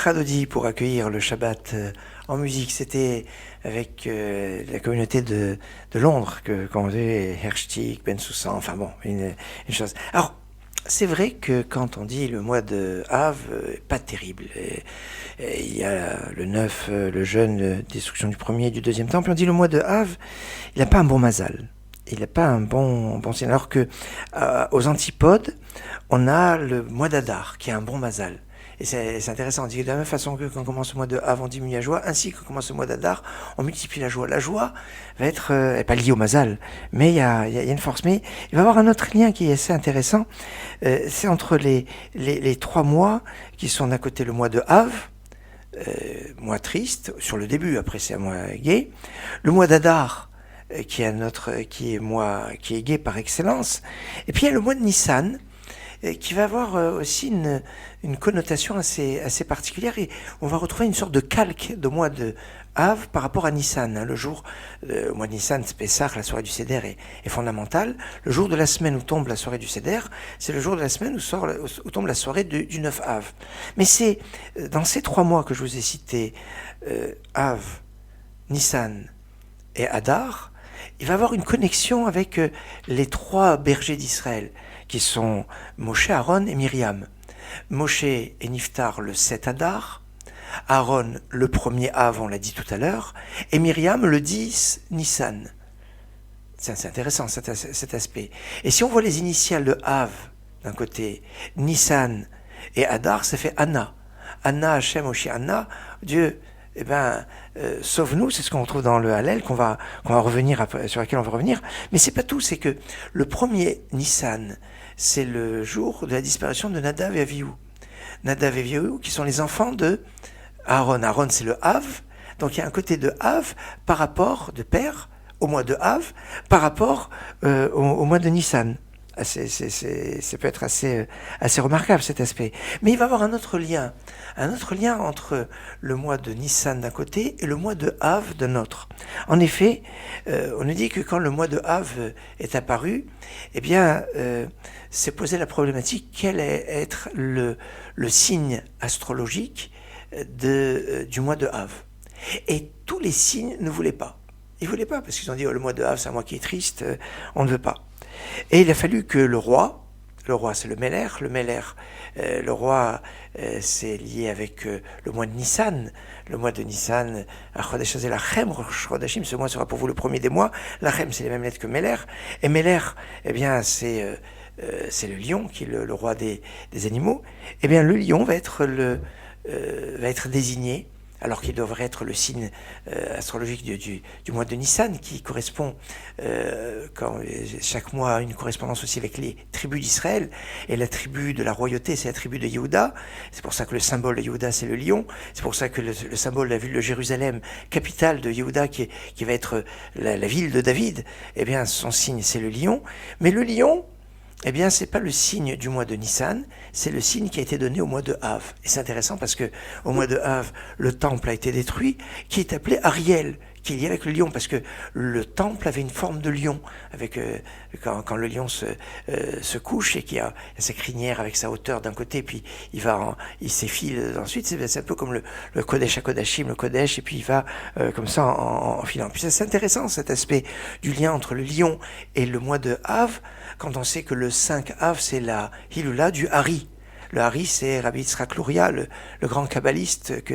Chadodi pour accueillir le Shabbat en musique. C'était avec la communauté de Londres qu'on faisait Hershtik, Ben Soussan, enfin bon, une chose. Alors, c'est vrai que quand on dit le mois de Av, pas terrible. Il y a le 9, le jeûne, destruction du premier et du deuxième temple. On dit le mois de Av, il n'a pas un bon mazal. Il n'a pas un bon signe. Alors que aux antipodes, on a le mois d'Adar, qui a un bon mazal. Et c'est intéressant, on dit que de la même façon que quand on commence le mois de Av, on diminue la joie, ainsi que quand on commence le mois d'Adar, on multiplie la joie. La joie va être, pas liée au mazal, mais il y a une force. Mais il va y avoir un autre lien qui est assez intéressant, c'est entre les 3 mois qui sont d'un côté le mois de Av, mois triste, sur le début, après c'est un mois gai, le mois d'Adar, qui est gai par excellence, et puis il y a le mois de Nissan. qui va avoir aussi une connotation assez particulière, et on va retrouver une sorte de calque de mois de Av par rapport à Nissan. Le jour, au mois de Nissan, c'est Pessah, la soirée du Seder est fondamentale. Le jour de la semaine où tombe la soirée du Seder, c'est le jour de la semaine où tombe la soirée du 9 Av. Mais c'est dans ces 3 mois que je vous ai cités, Av, Nissan et Adar, il va avoir une connexion avec les 3 bergers d'Israël, qui sont Moshe, Aaron et Myriam. Moshe et Niftar le 7 Adar, Aaron le 1er Av, on l'a dit tout à l'heure, et Myriam le 10 Nissan. C'est intéressant cet aspect. Et si on voit les initiales de Av d'un côté, Nissan et Adar, ça fait Anna. Anna, Hashem, Anna, Dieu, sauve-nous, c'est ce qu'on retrouve dans le Hallel, sur lequel on va revenir. Mais c'est pas tout, c'est que le 1er Nissan, c'est le jour de la disparition de Nadav et Avihu. Nadav et Avihu, qui sont les enfants de Aaron. Aaron, c'est le Av. Donc il y a un côté de Av par rapport, de père, au mois de Av, par rapport au mois de Nissan. Ça peut être assez remarquable, cet aspect. Mais il va y avoir un autre lien entre le mois de Nissan d'un côté et le mois de Av d'un autre. En effet, on nous dit que quand le mois de Av est apparu, s'est posé la problématique, quel est être le signe astrologique du mois de Av. Et tous les signes ne voulaient pas. Ils ne voulaient pas, parce qu'ils ont dit, le mois de Av, c'est un mois qui est triste, on ne veut pas. Et il a fallu que le roi c'est le Meller, le roi c'est lié avec le mois de Nissan, Chodesh Hazeh Lachem, Chodashim, ce mois sera pour vous le premier des mois, Lachem c'est les mêmes lettres que Meller, et Meller, c'est le lion qui est le roi des animaux, le lion va être désigné, alors qu'il devrait être le signe astrologique du mois de Nissan, qui correspond, chaque mois, à une correspondance aussi avec les tribus d'Israël, et la tribu de la royauté, c'est la tribu de Yehuda. C'est pour ça que le symbole de Yehuda, c'est le lion. C'est pour ça que le symbole de la ville de Jérusalem, capitale de Yehuda, qui va être la ville de David, son signe, c'est le lion. Mais le lion, c'est pas le signe du mois de Nissan, c'est le signe qui a été donné au mois de Av. Et c'est intéressant parce que au mois de Av, le temple a été détruit, qui est appelé Ariel, qui est lié avec le lion, parce que le temple avait une forme de lion, avec quand le lion se couche et qu'il y a sa crinière avec sa hauteur d'un côté, puis il s'effile ensuite, c'est un peu comme le Kodesh HaKodashim, le Kodesh, et puis il va comme ça en filant. Puis c'est intéressant cet aspect du lien entre le lion et le mois de Av, quand on sait que le 5 Av, c'est la Hilula du Hari. Le Hari, c'est Rabbi Yitzhak Luria, le grand kabbaliste que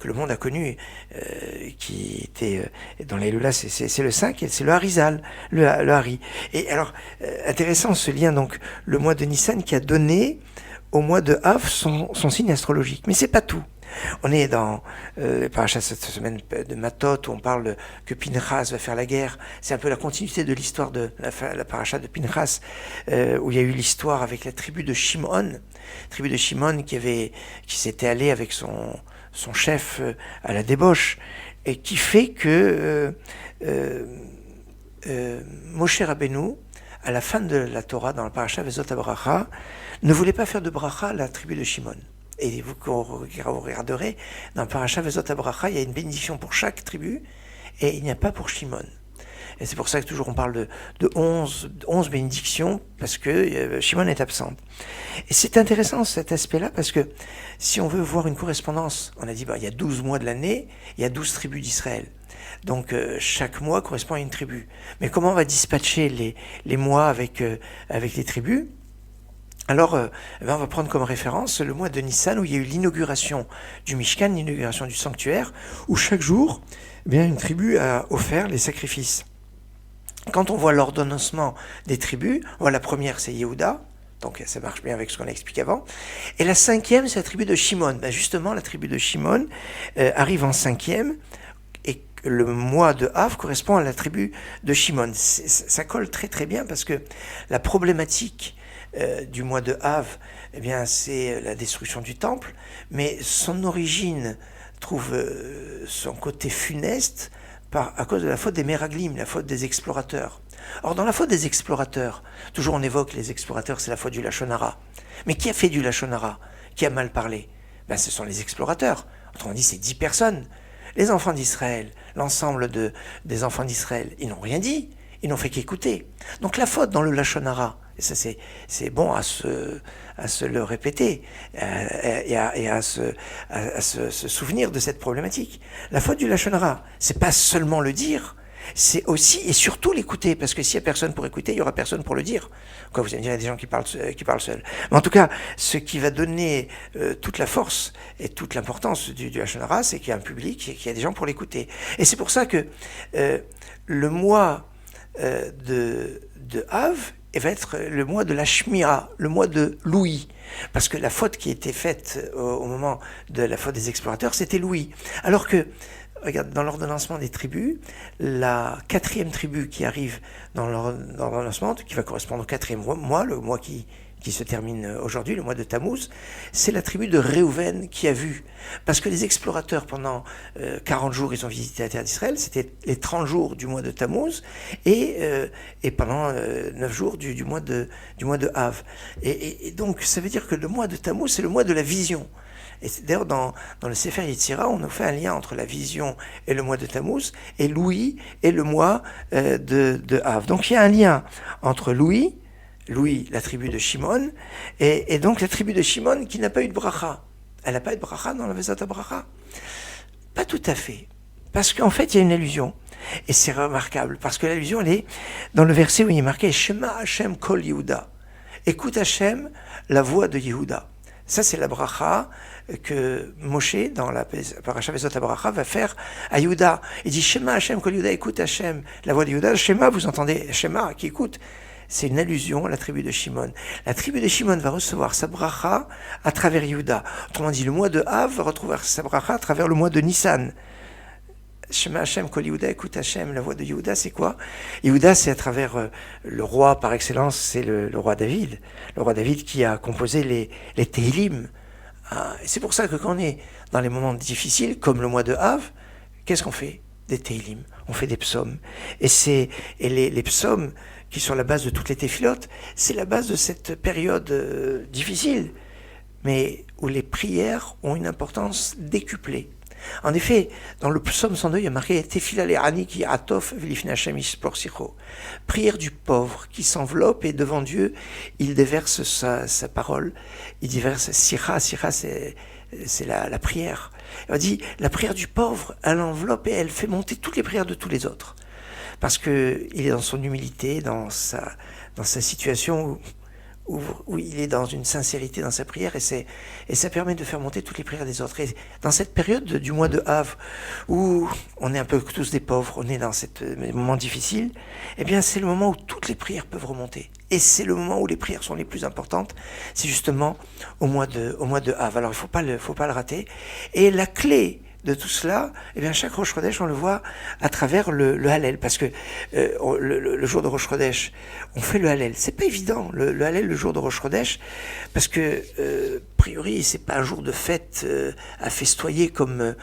le monde a connu, qui était dans les Hilula, c'est le 5, et c'est le Harizal, le Hari. Et alors, intéressant ce lien, donc, le mois de Nissan qui a donné au mois de Av son signe astrologique. Mais c'est pas tout. On est dans le paracha cette semaine de Matot, où on parle que Pinchas va faire la guerre. C'est un peu la continuité de l'histoire de la paracha de Pinchas, où il y a eu l'histoire avec la tribu de Shimon qui s'était allé avec son chef à la débauche, et qui fait que Moshe Rabbeinu, à la fin de la Torah, dans le paracha Vezot HaBracha, ne voulait pas faire de bracha à la tribu de Shimon. Et vous regarderez, dans le paracha Vezot HaBracha, il y a une bénédiction pour chaque tribu, et il n'y a pas pour Shimon. Et c'est pour ça que toujours on parle de 11 bénédictions, parce que Shimon est absent. Et c'est intéressant cet aspect-là, parce que si on veut voir une correspondance, on a dit il y a 12 mois de l'année, il y a 12 tribus d'Israël. Donc chaque mois correspond à une tribu. Mais comment on va dispatcher les mois avec les tribus ? Alors, on va prendre comme référence le mois de Nissan, où il y a eu l'inauguration du Mishkan, l'inauguration du sanctuaire, où chaque jour, une tribu a offert les sacrifices. Quand on voit l'ordonnancement des tribus, on voit la première, c'est Yehuda, donc ça marche bien avec ce qu'on a expliqué avant, et la 5e, c'est la tribu de Shimon. Justement, la tribu de Shimon arrive en 5e, et le mois de Av correspond à la tribu de Shimon. Ça colle très très bien, parce que la problématique du mois de Av, c'est la destruction du temple, mais son origine trouve son côté funeste à cause de la faute des Meraglim, la faute des explorateurs. Or, dans la faute des explorateurs, toujours on évoque les explorateurs, c'est la faute du Lachon Hara. Mais qui a fait du Lachon Hara? Qui a mal parlé? Ben, ce sont les explorateurs. Autrement dit, c'est 10 personnes. Les enfants d'Israël, l'ensemble des enfants d'Israël, ils n'ont rien dit. Ils n'ont fait qu'écouter. Donc la faute dans le Lachon Hara, et ça c'est bon à se le répéter et à se souvenir de cette problématique. La faute du Lachon Hara, c'est pas seulement le dire, c'est aussi et surtout l'écouter, parce que s'il n'y a personne pour écouter, il n'y aura personne pour le dire. Quoi, vous allez me dire, il y a des gens qui parlent seuls. Mais en tout cas, ce qui va donner toute la force et toute l'importance du Lachon Hara, c'est qu'il y a un public et qu'il y a des gens pour l'écouter. Et c'est pour ça que le mois de Av va être le mois de la Shmira, le mois de Louis. Parce que la faute qui était faite au moment de la faute des explorateurs, c'était Louis. Alors que, regarde, dans l'ordonnancement des tribus, la 4e tribu qui arrive dans l'ordonnancement, qui va correspondre au 4e mois, le mois qui se termine aujourd'hui, le mois de Tammuz, c'est la tribu de Réhouven qui a vu. Parce que les explorateurs, pendant 40 jours, ils ont visité la terre d'Israël, c'était les 30 jours du mois de Tammuz, et pendant 9 jours du mois de Av. Et donc, ça veut dire que le mois de Tammuz, c'est le mois de la vision. Et d'ailleurs, dans le Sefer Yetzira, on a fait un lien entre la vision et le mois de Tammuz, et Louis et le mois de Av. Donc, il y a un lien entre Louis, la tribu de Shimon, et donc la tribu de Shimon qui n'a pas eu de bracha. Elle n'a pas eu de bracha dans la Vezat HaBracha? Pas tout à fait. Parce qu'en fait, il y a une allusion. Et c'est remarquable, parce que l'allusion, elle est dans le verset où il est marqué « Shema Hashem kol Yehuda ». Écoute Hashem, la voix de Yehuda. Ça, c'est la bracha que Moshe, dans la paracha Vezot HaBracha, va faire à Yehuda. Il dit « Shema Hashem kol Yehuda », écoute Hashem, la voix de Yehuda. Shema, vous entendez, Shema qui écoute. C'est une allusion à la tribu de Shimon. La tribu de Shimon va recevoir sa bracha à travers Yehuda. Autrement dit, le mois de Av va retrouver sa bracha à travers le mois de Nissan. Shema Hashem kol Yehuda, écoute Hashem, la voix de Yehuda, c'est quoi? Yehuda, c'est à travers le roi par excellence, c'est le roi David. Le roi David qui a composé les Tehillim. C'est pour ça que quand on est dans les moments difficiles, comme le mois de Av, qu'est-ce qu'on fait? Des Tehillim. On fait des psaumes. Et les psaumes qui sont la base de toutes les téphilotes, c'est la base de cette période difficile, mais où les prières ont une importance décuplée. En effet, dans le psaume 102, il y a marqué « Tefila le'ani ki atof v'lifnei Hashem yispor sicho » prière du pauvre qui s'enveloppe et devant Dieu, il déverse sa parole, il déverse sicha, c'est la prière. On dit, la prière du pauvre, elle enveloppe et elle fait monter toutes les prières de tous les autres. Parce que il est dans son humilité, dans sa situation où il est dans une sincérité dans sa prière, et ça permet de faire monter toutes les prières des autres. Et dans cette période du mois de Av, où on est un peu tous des pauvres, on est dans ce moment difficile, eh bien c'est le moment où toutes les prières peuvent remonter. Et c'est le moment où les prières sont les plus importantes, c'est justement au mois de Av. Alors il faut pas le rater. Et la clé de tout cela, eh bien, chaque Rosh Chodesh, on le voit à travers le Hallel, parce que le jour de Rosh Chodesh, on fait le Hallel. C'est pas évident, le Hallel le jour de Rosh Chodesh, parce que, a priori, c'est pas un jour de fête à festoyer comme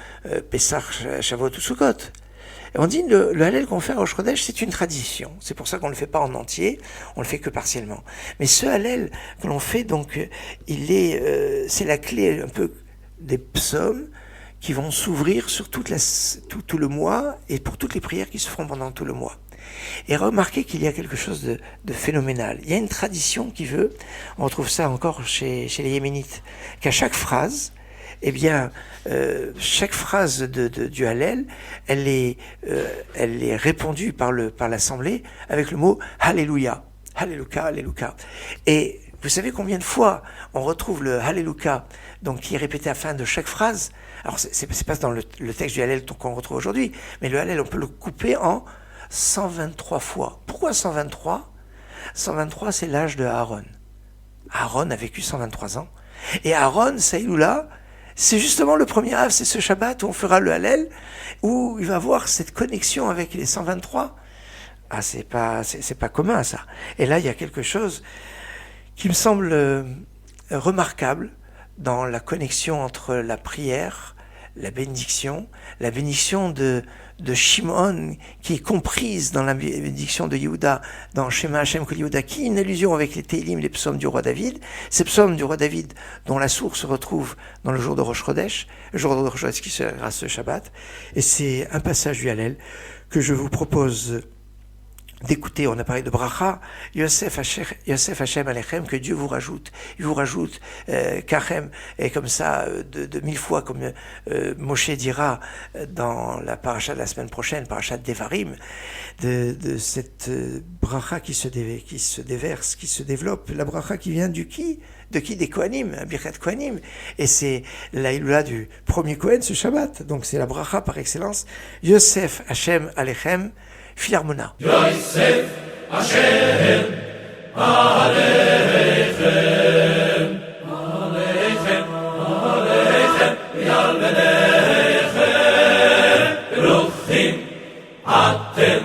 Pessah, Shavuot ou Sukkot. Et on dit le Hallel qu'on fait à Rosh Chodesh, c'est une tradition. C'est pour ça qu'on ne le fait pas en entier, on le fait que partiellement. Mais ce Hallel que l'on fait, donc, c'est la clé un peu des psaumes, qui vont s'ouvrir sur tout le mois et pour toutes les prières qui se feront pendant tout le mois. Et remarquez qu'il y a quelque chose de phénoménal. Il y a une tradition qui veut, on retrouve ça encore chez les Yéménites, qu'à chaque phrase, eh bien, chaque phrase du Hallel, elle est répondue par l'Assemblée avec le mot Alléluia, Alléluia, Alléluia. Et vous savez combien de fois on retrouve le Alléluia, donc qui est répété à la fin de chaque phrase? Alors c'est pas dans le texte du Hallel qu'on retrouve aujourd'hui, mais le Hallel on peut le couper en 123 fois. Pourquoi 123? 123 c'est l'âge de Aaron. Aaron a vécu 123 ans. Et Aaron, Saïloula, c'est justement le premier Av, c'est ce Shabbat où on fera le Hallel, où il va avoir cette connexion avec les 123. Ah, c'est pas commun ça. Et là il y a quelque chose qui me semble remarquable dans la connexion entre la prière la bénédiction de Shimon, qui est comprise dans la bénédiction de Yehuda, dans Shema Hashem Kol Yehuda, qui est une allusion avec les Télim, les psaumes du roi David, ces psaumes du roi David dont la source se retrouve dans le jour de Rosh Chodesh, le jour de Rosh Chodesh qui sera ce Shabbat, et c'est un passage du Hallel que je vous propose d'écouter. On a parlé de bracha, Yosef Hashem Alechem, que Dieu vous rajoute. Il vous rajoute Kachem, et comme ça, de 1000 fois, comme Moshe dira dans la paracha de la semaine prochaine, paracha de Devarim, de cette bracha qui se déverse, qui se développe, la bracha qui vient du qui? De qui? Des Kohanim, un Birkat Kohanim. Et c'est la Iloula du premier Kohen, ce Shabbat. Donc c'est la bracha par excellence. Yosef Hashem Alechem, Philharmona. Yosef Hashem Alechem, Alechem, Alechem, Yalmenechem, Ruchim Atem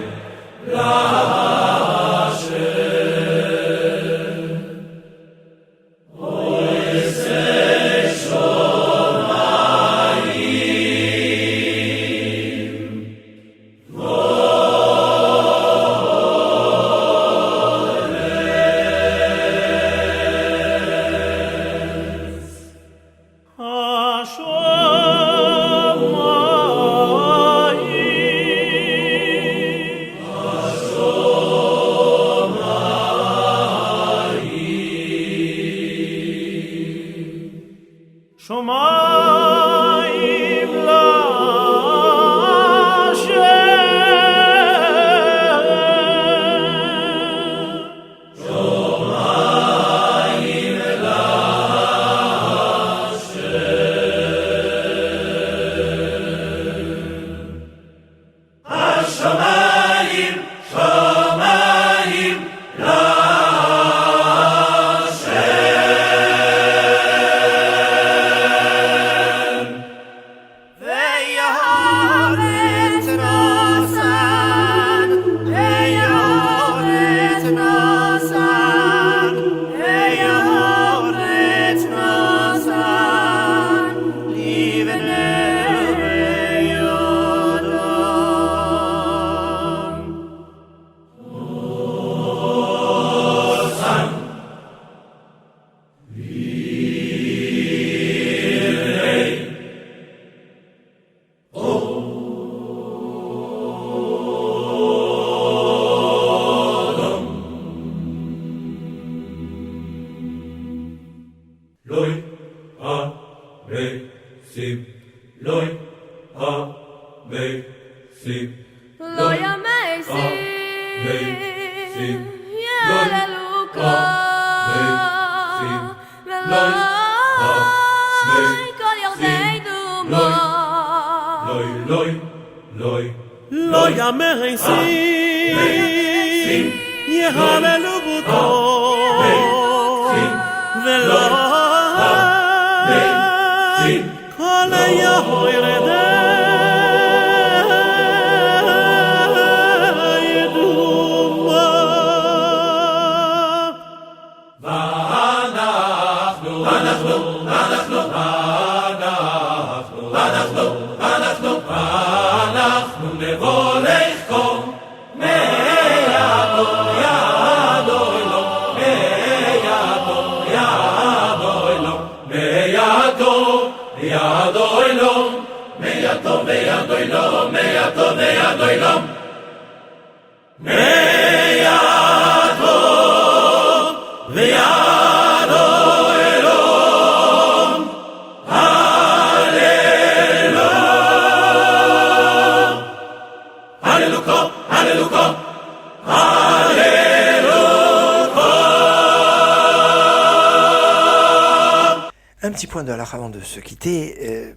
Un petit point de halakha avant de se quitter.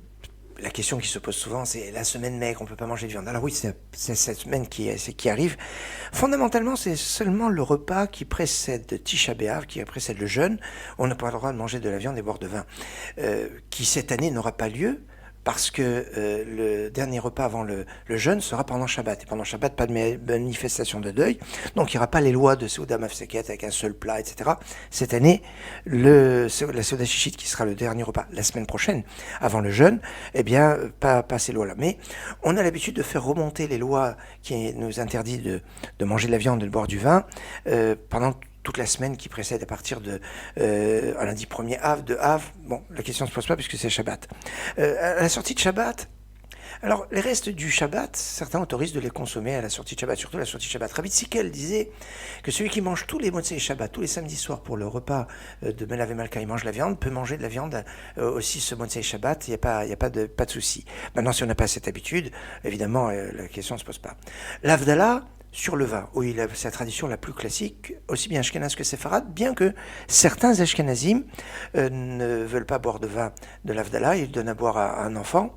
La question qui se pose souvent, c'est la semaine maigre, on ne peut pas manger de viande. Alors oui, c'est cette semaine qui arrive. Fondamentalement, c'est seulement le repas qui précède Tisha B'Av, qui précède le jeûne. On n'a pas le droit de manger de la viande et boire de vin. Qui cette année n'aura pas lieu, parce que le dernier repas avant le jeûne sera pendant Shabbat. Et pendant Shabbat, pas de manifestation de deuil, donc il n'y aura pas les lois de Seuda Mafseket avec un seul plat, etc. Cette année, la Seuda Shishit, qui sera le dernier repas la semaine prochaine, avant le jeûne, eh bien, pas ces lois-là. Mais on a l'habitude de faire remonter les lois qui nous interdisent de manger de la viande et de boire du vin pendant toute la semaine qui précède à partir de un lundi 1er Av, de Av. Bon, la question ne se pose pas puisque c'est Shabbat. À la sortie de Shabbat, alors les restes du Shabbat, certains autorisent de les consommer à la sortie de Shabbat, surtout à la sortie de Shabbat. Rabbi Tzikel disait que celui qui mange tous les Motzei Shabbat, tous les samedis soirs pour le repas de Melav et Malka, il mange la viande, peut manger de la viande aussi ce Motzei Shabbat, il n'y a pas de souci. Maintenant, si on n'a pas cette habitude, évidemment, la question ne se pose pas. L'Avdallah, sur le vin, oui, c'est la tradition la plus classique, aussi bien Ashkenaz que Séfarade, bien que certains Ashkenazim ne veulent pas boire de vin de l'Avdallah, ils donnent à boire à un enfant,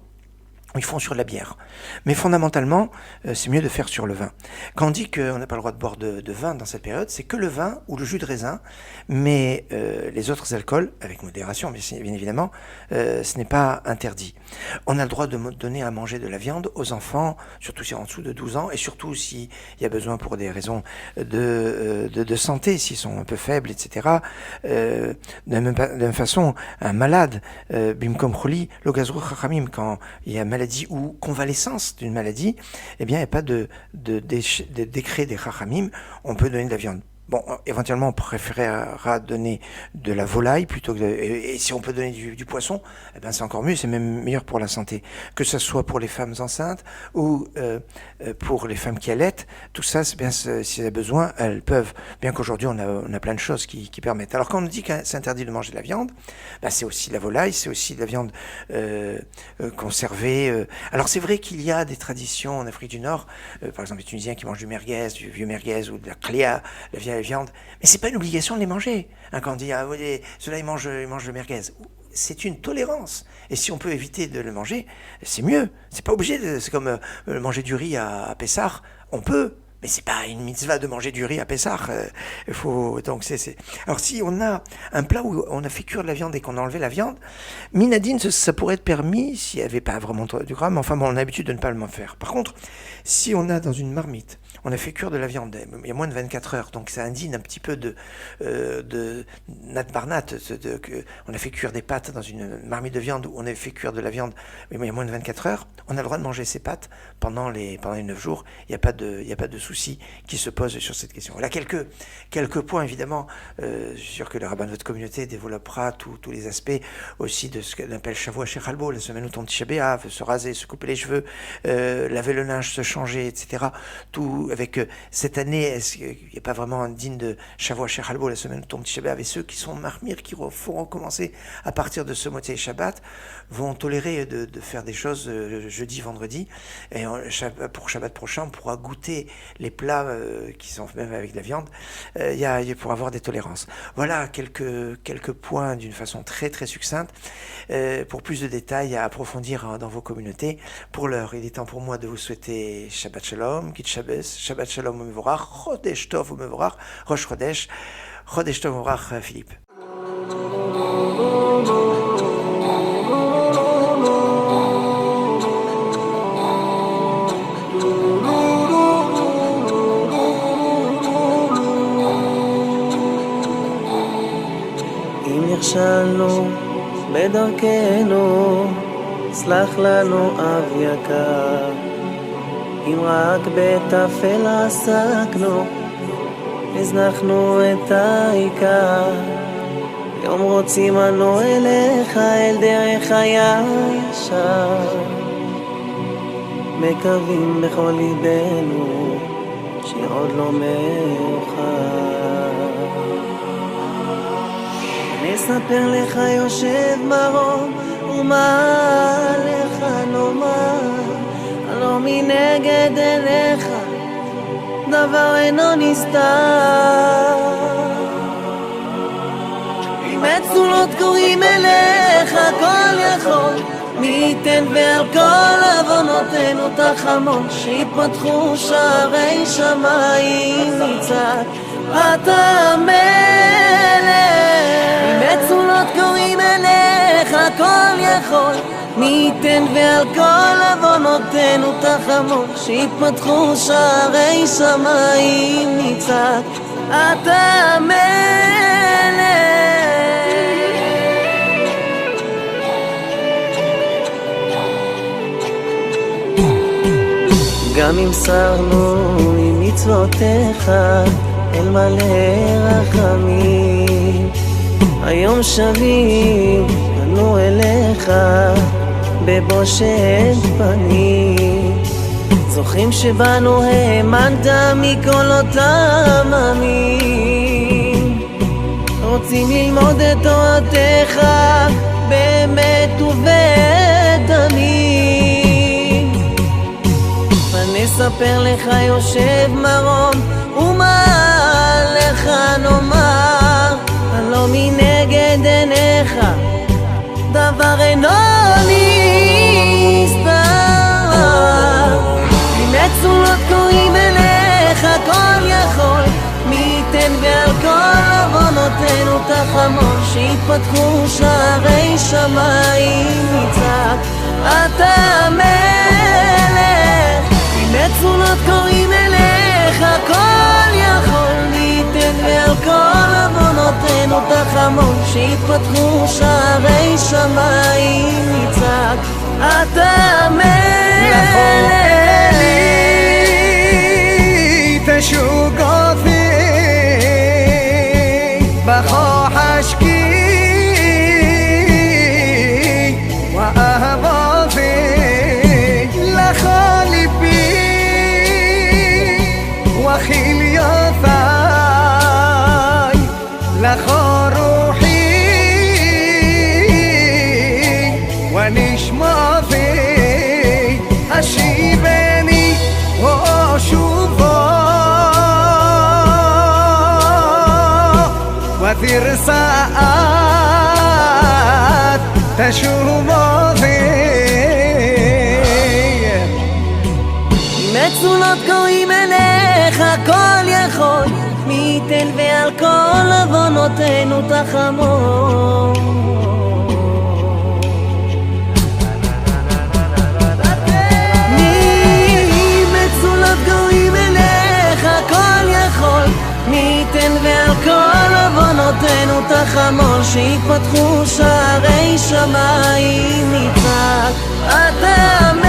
ils font sur la bière. Mais fondamentalement, c'est mieux de faire sur le vin. Quand on dit qu'on n'a pas le droit de boire de vin dans cette période, c'est que le vin ou le jus de raisin, mais les autres alcools, avec modération bien évidemment, ce n'est pas interdit. On a le droit de donner à manger de la viande aux enfants, surtout si en dessous de 12 ans, et surtout s'il y a besoin pour des raisons de santé, s'ils sont un peu faibles, etc. De la même façon, un malade, bimkom choli, lo gazru chachamim, quand il y a maladie ou convalescence d'une maladie, eh bien, il n'y a pas de décret des Chachamim, on peut donner de la viande. Bon, éventuellement, on préférera donner de la volaille plutôt que et si on peut donner du poisson, eh ben c'est encore mieux, c'est même meilleur pour la santé. Que ce soit pour les femmes enceintes ou pour les femmes qui allaitent, tout ça, c'est bien, si elles ont besoin, elles peuvent. Bien qu'aujourd'hui, on a plein de choses qui permettent. Alors, quand on dit que c'est interdit de manger de la viande, ben, c'est aussi de la volaille, c'est aussi de la viande conservée. Alors, c'est vrai qu'il y a des traditions en Afrique du Nord, par exemple les Tunisiens qui mangent du merguez, du vieux merguez ou de la klia, la vieille viande, mais c'est pas une obligation de les manger. Quand on dit ceux-là ils mangent le merguez, c'est une tolérance. Et si on peut éviter de le manger, c'est mieux. C'est pas obligé. C'est comme manger du riz à Pessah, on peut. Mais c'est pas une mitzvah de manger du riz à Pessah. Donc Alors si on a un plat où on a fait cuire de la viande et qu'on a enlevé la viande, minadine, ça pourrait être permis s'il n'y avait pas vraiment du gras, mais enfin bon, on a l'habitude de ne pas le faire. Par contre, si on a dans une marmite, on a fait cuire de la viande, il y a moins de 24 heures, donc ça indique un petit peu de nat barnat, on a fait cuire des pâtes dans une marmite de viande où on a fait cuire de la viande, mais il y a moins de 24 heures, on a le droit de manger ces pâtes pendant les 9 jours, il n'y a pas de souci qui se pose sur cette question. Voilà quelques points, évidemment, je suis sûr que le rabbin de votre communauté développera tous les aspects aussi de ce qu'on appelle Shavua Shechalbo, la semaine où ton Tisha B'Av, se raser, se couper les cheveux, laver le linge, se changer, etc. Tout avec cette année, est-ce qu'il n'y a pas vraiment un digne de Shavua Shechalbo, la semaine où ton Tisha B'Av, et ceux qui sont marmir, qui font recommencer à partir de ce Motzei Shabbat, vont tolérer de faire des choses jeudi, vendredi, et pour Shabbat prochain, on pourra goûter les plats qui sont même avec de la viande, pour avoir des tolérances. Voilà quelques points d'une façon très très succincte. Pour plus de détails à approfondir dans vos communautés, pour l'heure, il est temps pour moi de vous souhaiter Shabbat Shalom, Kit Shabbos, Shabbat Shalom Umevorach, Chodesh Tov Umevorach, Rosh Chodesh, Chodesh Tov Umevorach, Philippe. נכשלנו בדרכנו, סלח לנו אב יקר. אם רק בטפל עסקנו, הזנחנו את העיקר. יום רוצים אנו אליך, אל דרך הישר. מקווים בכל ליבנו, שעוד לא מאוחר. נספר לך יושב מרום, ומה לך נאמר, הלא מנגד עיניך דבר אינו נסתר. אם מצולות קוראים אליך כל יכול, מי ייתן ועל כל עוונותינו תחמון, שיפתחו שערי שמיים מצד אתה המלך. אם מצולות קוראים אליך כל יכול, מי ייתן ועל כל עוונותינו תחמול, שיפתחו שערי שמיים נצעק אתה המלך. גם אם סרנו עם מצוותיך אל מלא רחמים, היום שבים אנו אליך בבושת פנים, זוכרים שבנו האמנת מכל אותם עמים, רוצים ללמוד את תורתך באמת ובתמים, ונספר לך יושב מרום ומה לך נאמר, הלא מנגד עיניך דבר אינו נסתר, מצולות קוראים אליך כל יכול, מי ייתן ועל כל עוונותינו תחמול, שיפתחו שערי שמיים נצעק אתה המלך. מצולות קוראים אליך כל יכול, מי ייתן ועל כל עוונותינו תחמול, שיפתחו שערי שמיים נצעק אתה המלך. תשוקותי בחושקי ואהבותי לכל ליבי וכליותי לכל רוחי ונשמתי השיבני ושובו ותרסעת תשובותי. מצולות קוראים אליך כל יכול, מי ייתן ועל כל עוונותינו תחמול. מצולות קוראים אליך כל יכול, מי ייתן ועל כל עוונותינו תחמול, שיפתחו שערי שמיים נצעק אתה המלך.